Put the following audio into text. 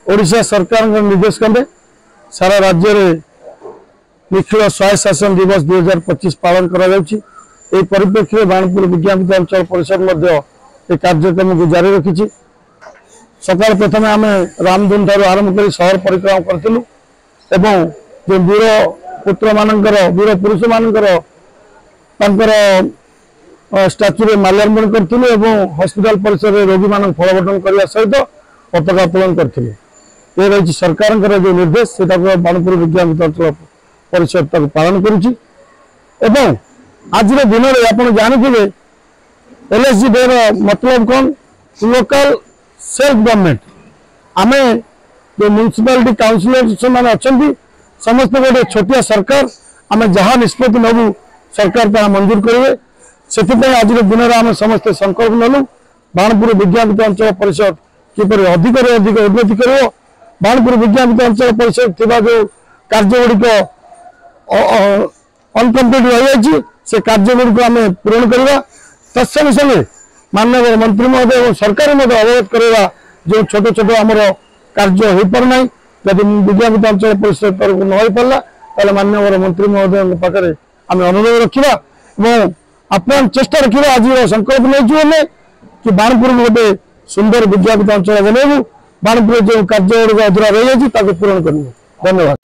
ओडिशा सरकार निर्देश क्रमे सारा राज्य में निखिल स्वायत्त शासन दिवस 2025 पालन कर परिप्रेक्षी में बाणपुर विज्ञापित अंचल परिषद कार्यक्रम को जारी रखी। सकाल प्रथम आम रामधुन ठार आरंभ कर सहर परिक्रमा करूँ एवं जो वीर पुत्र मानकर वीर पुरुष मानकर स्टाच्यू में माल्यार्पण करूँ एवं हॉस्पिटल परिसर में रोगी मान फल बंटन करने सहित पताका उत्तोलन करते। ये रही सरकार जो निर्देश से बाणपुर विज्ञापित अंचल परिषद पालन करुच्ची। आज दिन में आप जानते LSG डे मतलब कौन लोकल सेल्फ गवर्नमेंट आम जो म्यूनिसिपालिटी काउंसिलर मैंने अच्छा समस्त गोटे छोटिया सरकार आम जहाँ निष्पत्ति नबू सरकार ता मंजूर करेंगे से आज दिन में आम समस्त संकल्प नलु बाणपुर विज्ञापित अंचल परिषद किपर अधिक अधिक उन्नति कर बाणपुर विज्ञापित अंचल परिषद थी जो कार्य गुड़िक अनकम्प्लीट रही से कार्य गुड़िक आम पूरण करवा तत्संगे संगे माननीय मंत्री महोदय और सरकार अवगत करवा जो छोट छोट आमर कार्य हो पारना जब विज्ञापित अंचल परिषद तरफ न हो पारा ताले माननीय मंत्री महोदय पाखे आम अनुरोध रखा और चेष्टा रखा आज संकल्प नहीं कि बाणपुर गोटे सुंदर विज्ञापित अंचल बनू बाणपुर जो कार्य गुड़िक अधूरा रही पूरण कर। धन्यवाद।